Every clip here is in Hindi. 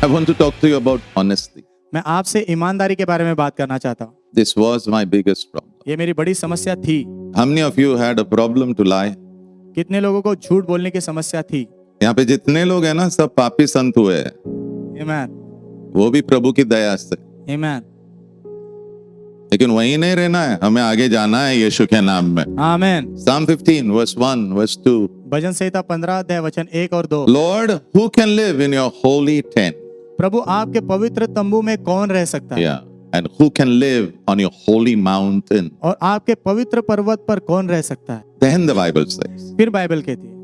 I want to talk to you about honesty. मैं आपसे ईमानदारी के बारे में बात करना चाहता हूँ। This was my biggest problem. ये मेरी बड़ी समस्या थी। How many of you had a problem to lie? कितने लोगों को झूठ बोलने की समस्या थी? यहाँ पे जितने लोग हैं ना सब पापी संत हुए हैं, आमीन, वो भी प्रभु की दया से। आमीन, लेकिन वहीं नहीं रहना है, हमें आगे जाना है यीशु के नाम में। आमीन। Psalm 15 verse 1 verse 2. भजन संहिता 15 अध्याय वचन 1 और 2। Lord, who can live in your holy tent? प्रभु आपके पवित्र तंबू में कौन रह सकता है? Yeah. And who can live on your holy mountain? और आपके पवित्र पर्वत पर कौन रह सकता है? Then the Bible says, फिर बाइबल कहती है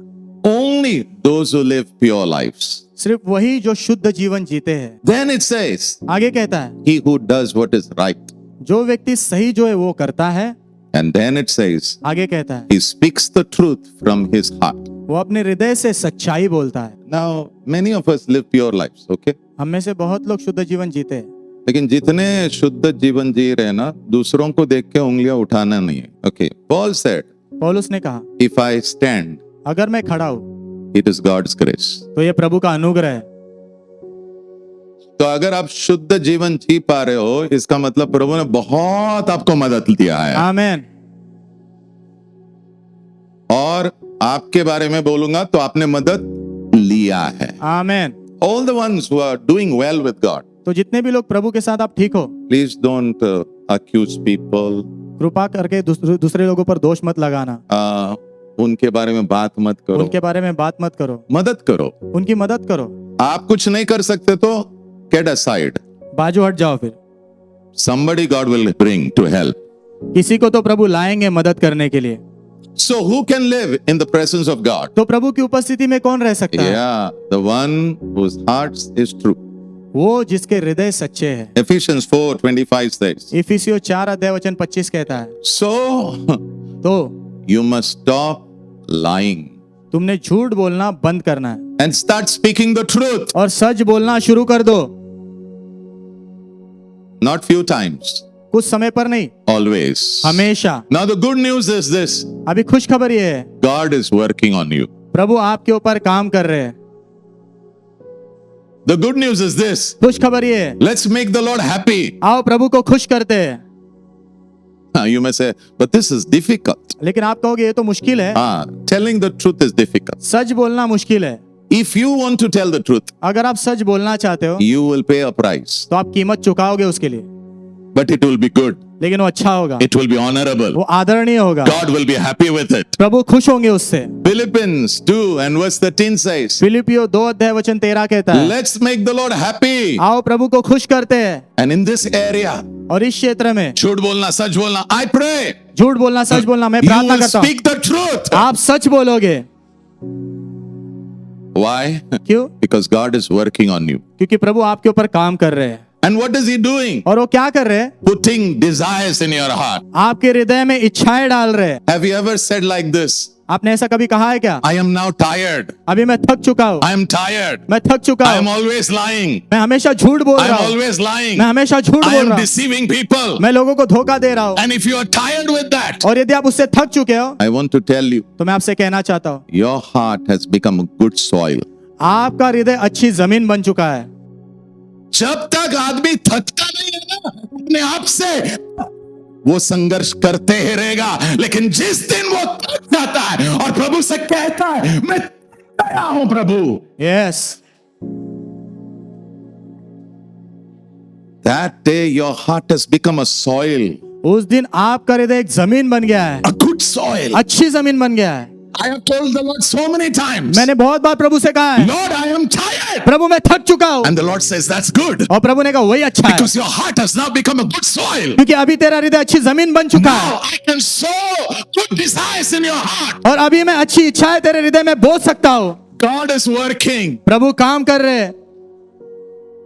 only those who live pure lives. सिर्फ वही जो शुद्ध जीवन जीते हैं। Then it says, आगे कहता है he who does what is right. जो व्यक्ति सही जो है वो करता है। And then it says, आगे कहता है he speaks the truth from his heart. वो अपने हृदय से सच्चाई बोलता है। Now, many of us live pure lives, okay? हम में से बहुत लोग शुद्ध जीवन जीते हैं, लेकिन जितने शुद्ध जीवन जी रहे हैं ना, दूसरों को देख के उंगलियां उठाना नहीं है। Okay, Paul said, पौलुस ने कहा if I stand, अगर मैं खड़ा हूँ it is God's grace. तो ये प्रभु का अनुग्रह है। तो अगर आप शुद्ध जीवन जी पा रहे हो, इसका मतलब प्रभु ने बहुत आपको मदद दिया है। आमीन। और आपके बारे में बोलूंगा तो आपने मदद लिया है। आमीन। All the ones who are doing well with God, तो जितने भी लोग प्रभु के साथ आप ठीक हो, please don't accuse people. कृपा करके दूसरे लोगों पर दोष मत लगाना। उनके बारे में बात मत करो, उनके बारे में बात मत करो, मदद करो। उनकी मदद करो। आप कुछ नहीं कर सकते तो get aside. बाजू हट जाओ। फिर Somebody God will bring to help. किसी को तो प्रभु लाएंगे मदद करने के लिए। So who can live in the presence of God? तो प्रभु की उपस्थिति में कौन रह सकता है? Yeah, the one whose heart is true. वो जिसके हृदय सच्चे हैं। Ephesians 4:25 says, इफिसियों 4 अध्याय वचन 25 कहता है so तो you must stop lying तुमने झूठ बोलना बंद करना है and start speaking the truth. और सच बोलना शुरू कर दो। Not few times, कुछ समय पर नहीं, always. हमेशा। Now the good news is this, अभी खुश खबर ये है, God is working on you. प्रभु आपके ऊपर काम कर रहे हैं। The good news is this, खुश खबर ये है, let's make the Lord happy. आओ प्रभु को खुश करते हैं। You may say, but this is difficult. लेकिन आप कहोगे ये तो मुश्किल है। Telling the truth is difficult. सच बोलना मुश्किल है। If you want to tell the truth, अगर आप सच बोलना चाहते हो you will pay a price, तो आप कीमत चुकाओगे उसके लिए, but it will be good. लेकिन वो अच्छा होगा, It will be honorable. वो आदरणीय होगा, God will be happy with it. प्रभु खुश होंगे उससे। Philippians 2 and verse 13 says, फिलिपियों 2 अध्याय वचन 13 कहता है let's make the Lord happy. आओ प्रभु को खुश करते हैं। And in this area, और इस क्षेत्र में झूठ बोलना, सच बोलना, I pray, झूठ बोलना सच बोलना मैं you प्रार्थना will करता हूँ, speak the truth. आप सच बोलोगे। Why? क्यों? Because God is working on you. क्योंकि प्रभु आपके ऊपर काम कर रहे हैं। And what is He doing? और वो क्या कर रहे हैं? Putting desires in your heart. आपके हृदय में इच्छाएं डाल रहे हैं। Have you ever said like this? आपने ऐसा कभी कहा है क्या? I am now tired. अभी मैं थक चुका हूँ, I am tired. मैं थक चुका I am हूँ, always lying. मैं हमेशा झूठ बोल I am रहा हूँ, always lying. मैं हमेशा झूठ I बोल am रहा हूँ, deceiving people. मैं लोगों को धोखा दे रहा हूँ। And if you are tired with that, और यदि आप उससे थक चुके हो I want to tell you, तो मैं आपसे कहना चाहता हूँ your heart has become a good soil. आपका हृदय अच्छी जमीन बन चुका है। जब तक आदमी थकता नहीं है ना अपने आप से, वो संघर्ष करते ही रहेगा। लेकिन जिस दिन वो थक जाता है और प्रभु से कहता है मैं थक गया हूं प्रभु, yes, that day your heart has become a soil, उस दिन आपका हृदय एक जमीन बन गया है, a good soil. अच्छी जमीन बन गया है। I have told the Lord so many times, मैंने बहुत बार प्रभु से कहा है Lord, I am tired. प्रभु मैं थक चुका हूँ, And the Lord says that's good, और प्रभु ने कहा वही अच्छा है, because your heart has now become a good soil. क्योंकि अभी तेरा हृदय अच्छी जमीन बन चुका है Now I can sow good desires in your heart. और अभी मैं अच्छी इच्छाएं तेरे हृदय में बो सकता हूँ। God is working. प्रभु काम कर रहे हैं।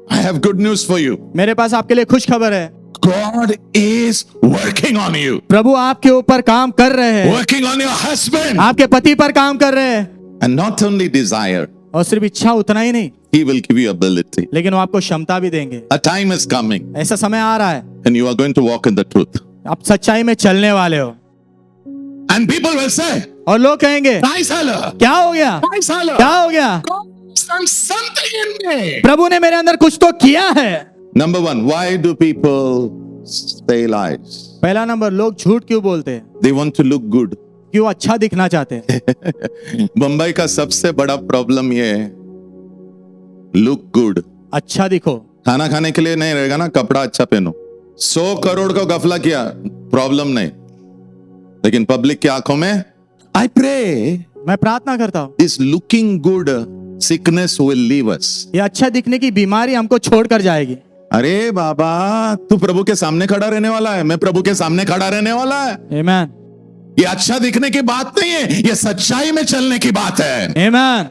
I have good news for you. मेरे पास आपके लिए खुश खबर है, God is working on you. प्रभु आपके ऊपर काम कर रहे हैं, Working on your husband. आपके पति पर काम कर रहे हैं। And not only desire, और सिर्फ इच्छा उतना ही नहीं, He will give you ability. लेकिन वो आपको क्षमता भी देंगे। A time is coming ऐसा समय आ रहा है, and you are going to walk in the truth. आप सच्चाई में चलने वाले हो। And people will say, और लोग कहेंगे "Nice, hello. क्या हो गया, Nice, hello. क्या हो गया, something in me. प्रभु ने मेरे अंदर कुछ तो किया है। Number one, why do people say lies? पहला नंबर, लोग झूठ क्यों बोलते हैं? They want to look good. क्यों अच्छा दिखना चाहते हैं। बंबई का सबसे बड़ा प्रॉब्लम ये है, लुक गुड। अच्छा दिखो। खाना खाने के लिए नहीं रहेगा ना, कपड़ा अच्छा पहनो। 100 करोड़ का गफला किया, प्रॉब्लम नहीं, लेकिन पब्लिक की आंखों में आई प्रे, मैं प्रार्थना करता हूँ, इस looking good sickness will leave us. ये अच्छा दिखने की बीमारी हमको छोड़कर जाएगी। अरे बाबा, तू प्रभु के सामने खड़ा रहने वाला है, मैं प्रभु के सामने खड़ा रहने वाला है। आमेन। ये अच्छा दिखने की बात नहीं है, ये सच्चाई में चलने की बात है। आमेन।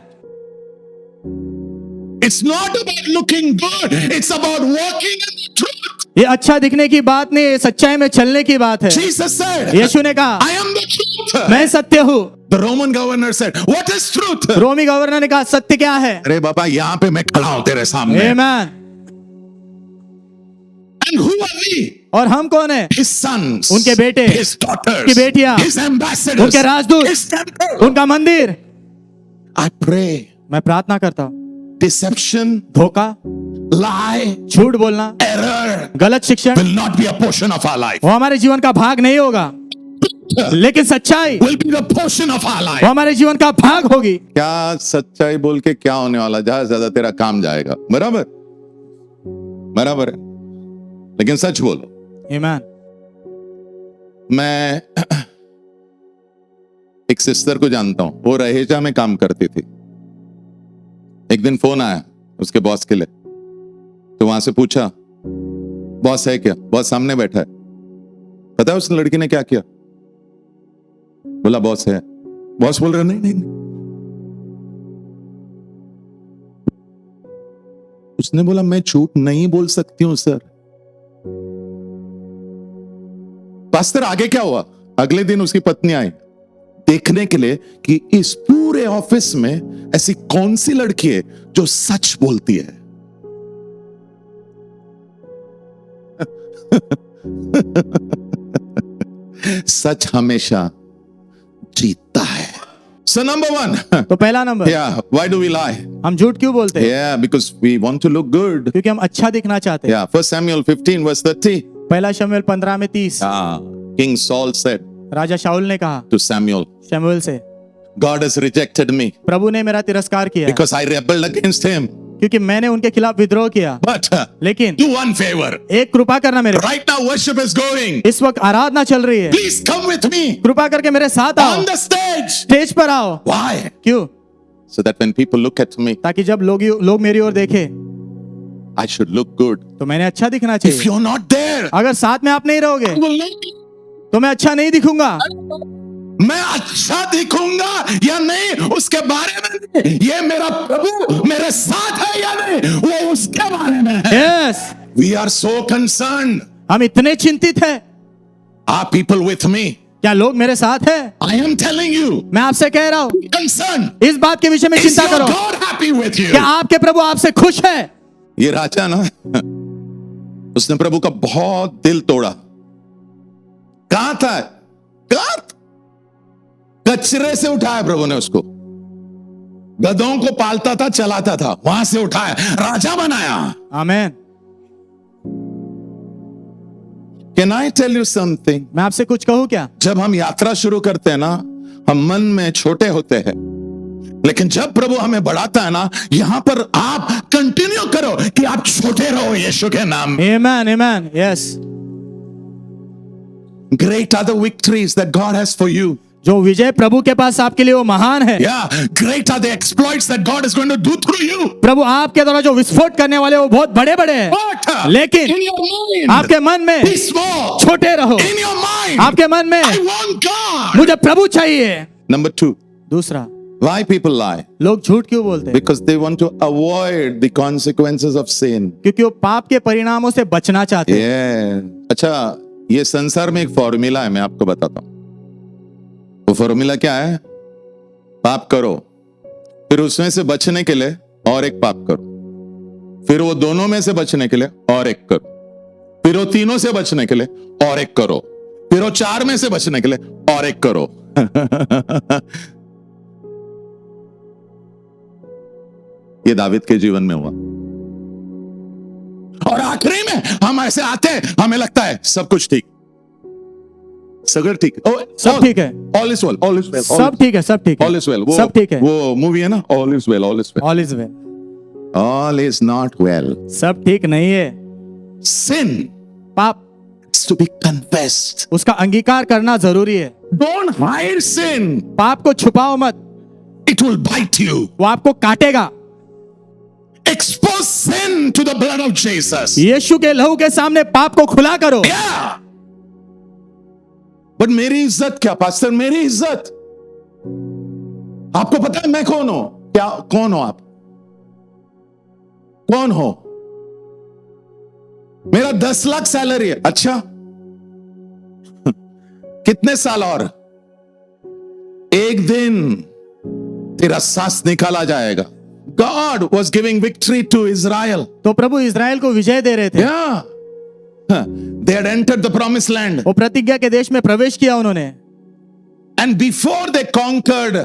It's not about looking good, it's about walking in the truth. ये अच्छा दिखने की बात नहीं है, सच्चाई में चलने की बात है। Jesus said, यीशु ने कहा, I am the truth. मैं सत्य हूँ। The Roman governor said, what is truth? रोमी गवर्नर ने कहा, सत्य क्या है? अरे बाबा, यहाँ पे मैं खड़ा हूं तेरे सामने। आमेन। And who are we? और हम कौन है? His sons, उनके बेटे, his daughters, उनकी बेटियां, his ambassadors, उनके राजदूत, his temple. उनका मंदिर। I pray, मैं प्रार्थना करता हूँ, deception, धोखा, lie, झूठ बोलना, error गलत शिक्षण will not be a portion of our life. वो हमारे जीवन का भाग नहीं होगा, लेकिन सच्चाई Will be the portion of our life. वो हमारे जीवन का भाग होगी। क्या सच्चाई बोल के क्या होने वाला, ज्यादा से ज्यादा तेरा काम जाएगा, बराबर बराबर है, लेकिन सच बोलो। आमेन। मैं एक सिस्टर को जानता हूं, वो रहेजा में काम करती थी। एक दिन फोन आया उसके बॉस के लिए, तो वहां से पूछा, बॉस है क्या? बॉस सामने बैठा है। पता है उस लड़की ने क्या किया? बोला बॉस है। बॉस बोल रहा नहीं नहीं, नहीं। उसने बोला मैं झूठ नहीं बोल सकती हूं सर। पास्टर, आगे क्या हुआ? अगले दिन उसकी पत्नी आई देखने के लिए कि इस पूरे ऑफिस में ऐसी कौन सी लड़की है जो सच बोलती है। सच हमेशा जीतता है। So number one, तो पहला number, yeah, why do we lie? हम झूठ क्यों बोलते हैं? Yeah, because we want to look good. क्योंकि हम अच्छा दिखना चाहते हैं। Yeah, 1 Samuel 15 verse 30. पहला शमूएल 15 में 30, King Saul said राजा शाऊल ने कहा to Samuel, शमूएल से, God has rejected me प्रभु ने मेरा तिरस्कार किया है, because I rebelled against him. क्योंकि मैंने उनके खिलाफ विद्रोह किया। But लेकिन do one favor. एक कृपा करना मेरे, Right now worship is going. इस वक्त आराधना चल रही है, Please come with me कृपा करके मेरे साथ आओ, on the stage. स्टेज पर आओ। Why? क्यों? So that when people look at me, ताकि जब लोग मेरी ओर देखे I should look good. तो मैंने अच्छा दिखना If चाहिए। you're not there, अगर साथ में आप नहीं रहोगे I will not. तो मैं अच्छा नहीं दिखूंगा। मैं अच्छा दिखूंगा या नहीं उसके बारे में नहीं, ये मेरा प्रभु मेरे साथ है या नहीं वो उसके बारे में है। Yes, We are so concerned. हम इतने चिंतित हैं। Are people with me? क्या लोग मेरे साथ हैं? I am telling you. मैं आपसे कह रहा हूँ, Concerned. इस बात के विषय में Is चिंता your करो। God happy with you? क्या आपके प्रभु आपसे खुश है? ये राजा ना, उसने प्रभु का बहुत दिल तोड़ा। कहां था? कहां? कचरे से उठाया प्रभु ने उसको। गधों को पालता था, चलाता था, वहां से उठाया, राजा बनाया। आमेन। Can I tell you something? मैं आपसे कुछ कहूं क्या? जब हम यात्रा शुरू करते हैं ना, हम मन में छोटे होते हैं, लेकिन जब प्रभु हमें बढ़ाता है ना, यहां पर आप कंटिन्यू करो कि आप छोटे रहो यीशु के नाम में। आमेन, आमेन, yes. Great are the victories that God has for you. जो विजय प्रभु के पास आपके लिए वो महान है। Yeah, great are the exploits that God is going to do through you. प्रभु आपके द्वारा जो विस्फोट करने वाले वो बहुत बड़े बड़े हैं। But लेकिन in your mind, आपके मन में be small. छोटे रहो। In your mind, आपके मन में I want God. मुझे प्रभु चाहिए। Number 2, दूसरा, why people lie? लोग झूठ क्यों बोलते हैं? Because they want to avoid the consequences of sin. क्योंकि वो पाप के परिणामों से बचना चाहते हैं। Yeah. अच्छा, ये संसार में एक फॉर्मूला है, मैं आपको बताता हूं। वो फॉर्मूला क्या है? पाप करो, फिर उसमें से बचने के लिए और एक पाप करो, फिर वो दोनों में से बचने के लिए और एक करो, फिर वो तीनों से बचने के लिए और एक करो, फिर वो 4 में से बचने के लिए और एक करो। ये दाविद के जीवन में हुआ। और आखिरी में हम ऐसे आते हैं, हमें लगता है सब कुछ ठीक, सगर ठीक, सब ठीक है, all is well, all is well, सब ठीक है, सब ठीक है, ऑल इज वेल। सब ठीक है, वो मूवी है ना, all is well, all is well. All is well. All is not well. सब ठीक नहीं है। सिन पाप is to be confessed. उसका अंगीकार करना जरूरी है। Don't hide sin. पाप को छुपाओ मत, It will bite you. वो आपको काटेगा। Expose sin to the blood of Jesus. यीशु के लहू के सामने पाप को खुला करो। Yeah. But मेरी इज्जत क्या पास्टर, मेरी इज्जत? आपको पता है मैं कौन हूं? क्या कौन हो आप? कौन हो? मेरा 10 लाख सैलरी है। अच्छा कितने साल और? एक दिन तेरा सांस निकाला जाएगा। God was giving victory to Israel. तो प्रभु इजराइल को विजय दे रहे थे। Yeah. They had entered the promised land. वो प्रतिज्ञा के देश में प्रवेश किया उन्होंने। And before they conquered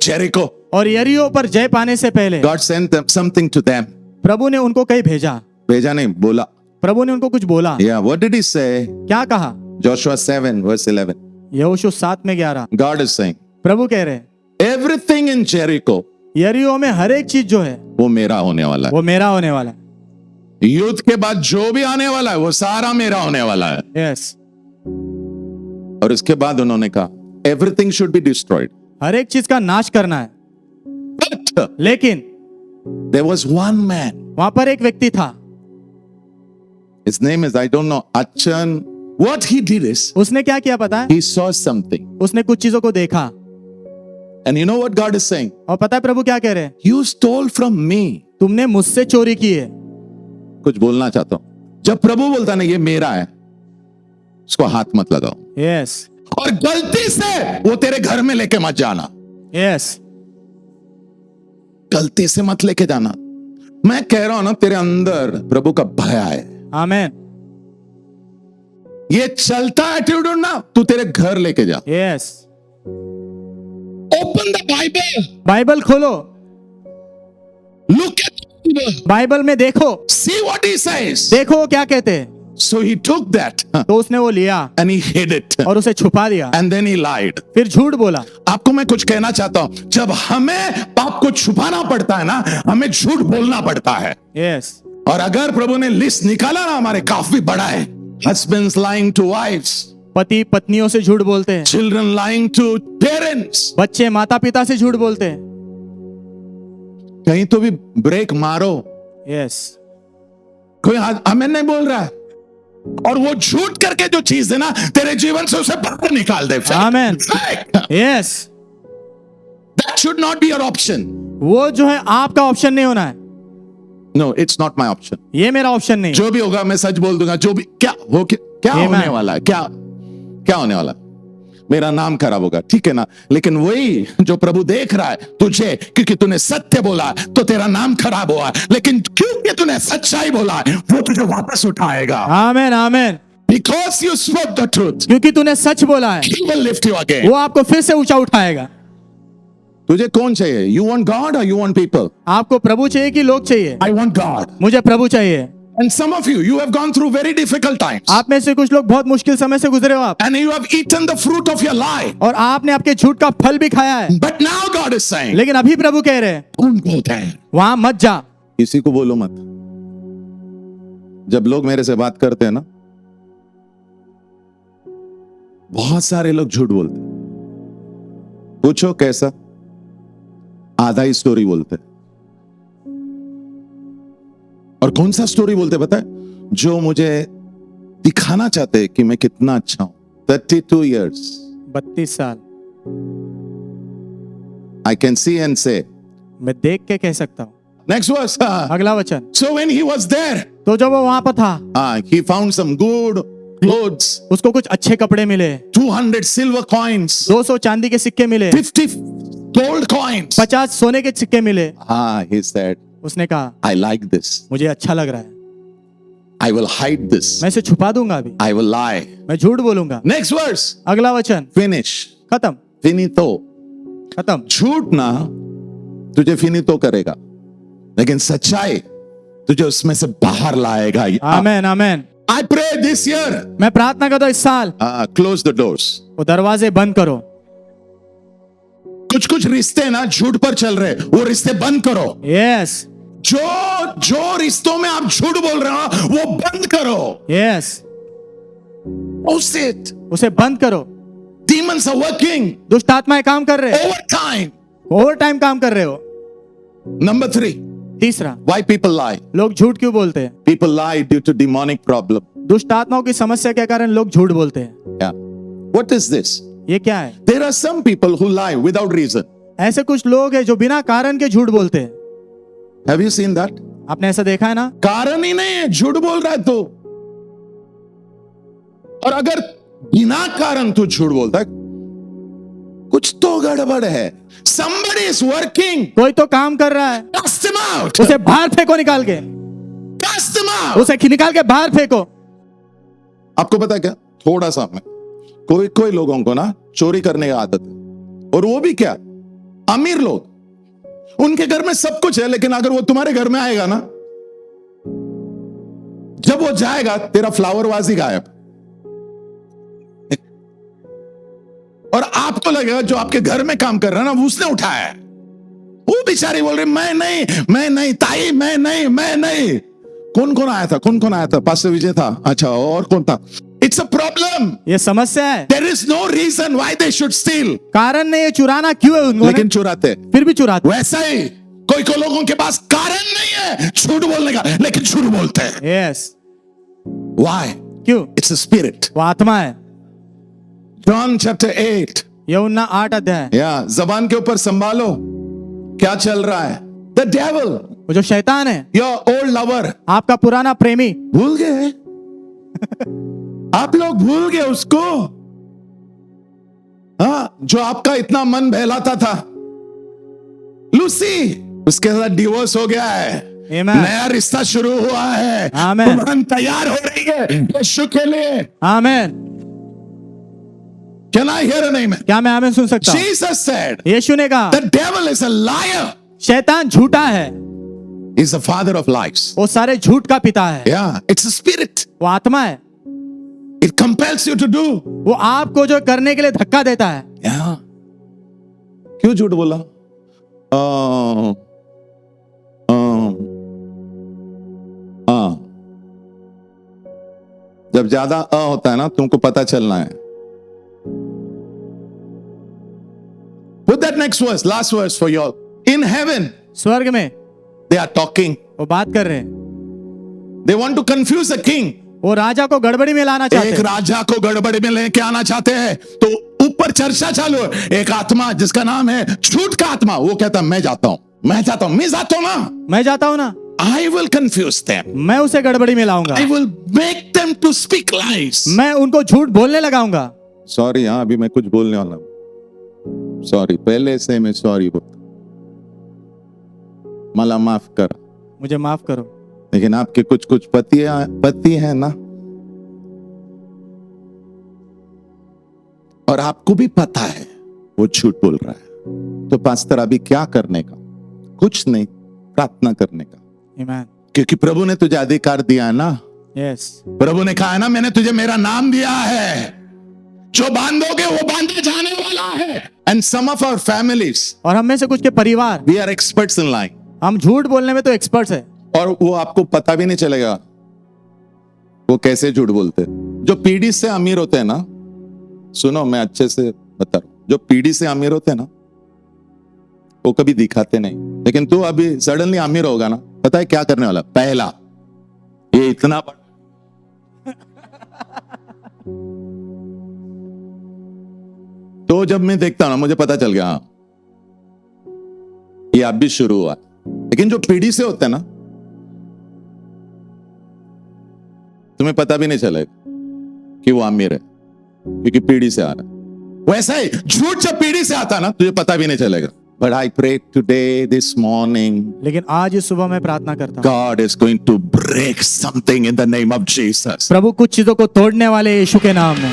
Jericho, और यरीहो पर जय पाने से पहले God sent them something to them. प्रभु ने उनको कहीं भेजा। भेजा नहीं, बोला। प्रभु ने उनको कुछ बोला। Yeah, what did he say? क्या कहा? Joshua 7 verse 11. यहोशू 7:11। God is saying, प्रभु कह रहे everything in Jericho, यरीहो में हर एक चीज जो है वो मेरा होने वाला है। वो मेरा होने वाला है। युद्ध के बाद जो भी आने वाला है वो सारा मेरा होने वाला है। यस। और इसके बाद उन्होंने कहा everything should be destroyed. हर एक चीज का नाश करना है। But लेकिन there was one man. वहां पर एक व्यक्ति था। His name is, I don't know, Achan. What he did is, उसने क्या किया पता है? he saw something. उसने कुछ चीजों को देखा। And you know what God is saying? और पता है प्रभु क्या कह रहे हैं? You stole from me. तुमने मुझसे चोरी की है। कुछ बोलना चाहता हूं। जब प्रभु बोलता ना ये मेरा है, उसको हाथ मत लगाओ। यस। और गलती से वो तेरे घर में लेके मत जाना। यस। गलती से मत लेके जाना। मैं कह रहा हूं ना, तेरे अंदर प्रभु का भय है। आमेन। ये चलता एटीट्यूड ना, तू तेरे घर लेके जा। Yes. Open the Bible. Bible खोलो। लुक एट बाइबल में देखो। See what he says. देखो वो क्या कहते हैं। So he took that तो उसने वो लिया and he hid it और उसे छुपा दिया। and then he lied. फिर झूठ बोला। आपको मैं कुछ कहना चाहता हूं, जब हमें पाप को छुपाना पड़ता है ना, हमें झूठ बोलना पड़ता है। यस। और अगर प्रभु ने लिस्ट निकाला ना, हमारे काफी बड़ा है। Husbands lying to wives, पति पत्नियों से झूठ बोलते हैं। children lying to parents. बच्चे माता पिता से झूठ बोलते हैं। कहीं तो भी ब्रेक मारो। यस। कोई हमें नहीं बोल रहा है। और वो झूठ करके जो चीज है ना, तेरे जीवन से उसे बाहर निकाल दे। आमेन। Yes. That should not be your option. वो जो है आपका ऑप्शन नहीं होना है। No, it's not my option. ये मेरा ऑप्शन नहीं। जो भी होगा मैं सच बोल दूंगा। जो भी क्या होने वाला है, क्या होने वाला है? मेरा नाम खराब होगा, ठीक है ना? लेकिन वही जो प्रभु देख रहा है तुझे, क्योंकि तूने सत्य बोला है तो तेरा नाम खराब हुआ है, लेकिन क्योंकि तूने सच्चाई बोला है वो तुझे वापस उठाएगा। आमेन। आमेन। Because you spoke the truth, क्योंकि तूने सच बोला है, He will lift you again. वो आपको फिर से ऊंचा उठाएगा। तुझे कौन चाहिए? You want God or you want people? आपको प्रभु चाहिए कि लोग चाहिए? I want God. मुझे प्रभु चाहिए। And some of you have gone through very difficult times. आप में से कुछ लोग बहुत मुश्किल समय से गुजरे हो आप। And you have eaten the fruit of your lie. और आपने आपके झूठ का फल भी खाया है। But now God is saying, लेकिन अभी प्रभु कह रहे हैं don't go there. वहां मत जा। किसी को बोलो मत। जब लोग मेरे से बात करते हैं ना, बहुत सारे लोग झूठ बोलते हैं। पूछो कैसा? आधा ही स्टोरी बोलते हैं। और कौन सा स्टोरी बोलते पता है? जो मुझे दिखाना चाहते हैं कि मैं कितना अच्छा हूं। 32 years. 32 साल। I can see and say. मैं देख के कह सकता हूं। Next verse. अगला वचन। So when he was there, तो जब वो वहां पर था, he found some good clothes. उसको कुछ अच्छे कपड़े मिले। 200 silver coins. 200 चांदी के सिक्के मिले। 50 gold coins. 50 सोने के सिक्के मिले। He said, उसने कहा I like this. मुझे अच्छा लग रहा है। I will hide this. मैं इसे छुपा दूंगा अभी। I will lie. मैं झूठ बोलूंगा। Next verse. अगला वचन। Finish. खत्म। Finito. खत्म। झूठ ना तुझे फिनितो करेगा। लेकिन सच्चाई तुझे उसमें से बाहर लाएगा. आमेन आमेन. I pray this year. मैं प्रार्थना करता हूं इस साल Close the doors. वो दरवाजे बंद करो. कुछ कुछ रिश्ते ना झूठ पर चल रहे, वो रिश्ते बंद करो. यस जो रिश्तों में आप झूठ बोल रहे हो वो बंद करो. यस. उसे बंद करो. Demons are working दुष्ट आत्माएं काम कर रहे हैं. overtime. ओवर टाइम काम कर रहे हो. Number 3. तीसरा, Why people lie? लोग झूठ क्यों बोलते हैं? People lie due to demonic problem. दुष्ट आत्माओं की समस्या के कारण लोग झूठ बोलते हैं. Yeah. What is this? ये क्या है? There are some people who lie without reason. ऐसे कुछ लोग हैं जो बिना कारण के झूठ बोलते हैं. Have you seen that? आपने ऐसा देखा है ना? कारण ही नहीं है, झूठ बोल रहा है तो. और अगर बिना कारण तू झूठ बोलता है, कुछ तो गड़बड़ है. Somebody is working. कोई तो काम कर रहा है. Cast him out. उसे बाहर फेंको निकाल के. Cast him out. उसे निकाल के बाहर फेंको. आपको पता है क्या, थोड़ा सा में कोई लोगों को ना चोरी करने की आदत है. और वो भी क्या, अमीर लोग, उनके घर में सब कुछ है, लेकिन अगर वो तुम्हारे घर में आएगा ना, जब वो जाएगा तेरा फ्लावर वाज ही गायब. और आपको लगेगा जो आपके घर में काम कर रहा है ना, उसने उठाया है. वो बेचारी बोल रही मैं नहीं ताई, मैं नहीं. कौन आया था? पास्टर विजय था. अच्छा, और कौन था? It's a problem. ये समस्या है. There is no reason why they should steal. कारण नहीं है, चुराना क्यों है उनको? लेकिन चुराते, फिर भी चुराते. वैसा ही कोई लोगों के पास कारण नहीं है झूठ बोलने का, लेकिन झूठ बोलते हैं. यस. व्हाई? क्यों? It's a spirit. वो आत्मा है. John chapter 8. यूहन्ना 8 अध्याय. या जबान के ऊपर संभालो क्या चल रहा है. द डेविल, वो जो शैतान है, योर ओल्ड लवर, आपका पुराना प्रेमी. भूल गए? आप लोग भूल गए उसको. हाँ, जो आपका इतना मन बहलाता था. लूसी, उसके साथ डिवोर्स हो गया है. Amen. नया रिश्ता शुरू हुआ है. Amen. तुम तैयार हो रही है यीशु के लिए. आमेन. Can I hear an amen? क्या मैं आमेन सुन सकता हूं? Jesus said, यीशु ने कहा, the devil is a liar. शैतान झूठा है. He's the father of lies. वो सारे झूठ का पिता है. Yeah, it's a spirit. वो आत्मा है. It compels you to do. वो आपको जो करने के लिए धक्का देता है. Yeah. क्यों झूठ बोला? जब ज्यादा होता है ना, तुमको पता चलना है. Put that next verse, last verse for you all. In heaven, स्वर्ग में they are talking. वो बात कर रहे हैं. They want to confuse a king. वो राजा को गड़बड़ी में लाना चाहते एक हैं. राजा को गड़बड़ी में लेके आना चाहते हैं. तो ऊपर चर्चा चालू है. एक आत्मा जिसका नाम है झूठ का आत्मा, वो कहता है मैं जाता हूं मैं जाता हूं ना. I will confuse them. मैं उसे गड़बड़ी में लाऊंगा. I will make them to speak lies. मैं उनको झूठ बोलने लगाऊंगा. सॉरी, हाँ अभी मैं कुछ बोलने वाला हूं. सॉरी, पहले से मैं सॉरी बोलता. मला माफ कर. मुझे माफ करो. लेकिन आपके कुछ पति है ना, और आपको भी पता है वो झूठ बोल रहा है. तो पास्टर अभी क्या करने का? कुछ नहीं, प्रार्थना करने का. Amen. क्योंकि प्रभु ने तुझे अधिकार दिया है ना. Yes. प्रभु ने कहा है ना, मैंने तुझे मेरा नाम दिया है, जो बांधोगे वो बांधा जाने वाला है. And some of our families, और हम में से कुछ के परिवार, we are experts in lying. हम झूठ बोलने में तो एक्सपर्ट्स है. और वो आपको पता भी नहीं चलेगा वो कैसे झूठ बोलते. जो पीढ़ी से अमीर होते हैं ना, सुनो मैं अच्छे से बता रहा हूं, जो पीढ़ी से अमीर होते हैं ना, वो कभी दिखाते नहीं. लेकिन तू अभी सडनली अमीर होगा ना, पता है क्या करने वाला? पहला, ये इतना तो जब मैं देखता हूं ना, मुझे पता चल गया, हाँ ये अब भी शुरू हुआ. लेकिन जो पीढ़ी से होते हैं ना, तुम्हें पता भी नहीं चलेगा कि वो अमीर है, क्योंकि पीढ़ी से आ रहा है. वैसा ही झूठ जब पीढ़ी से आता है ना, तुझे पता भी नहीं चलेगा. But I pray today, this morning, लेकिन आज इस सुबह मैं प्रार्थना करता हूं, God is going to break something in the name of Jesus. प्रभु कुछ चीजों को तोड़ने वाले यीशु के नाम में.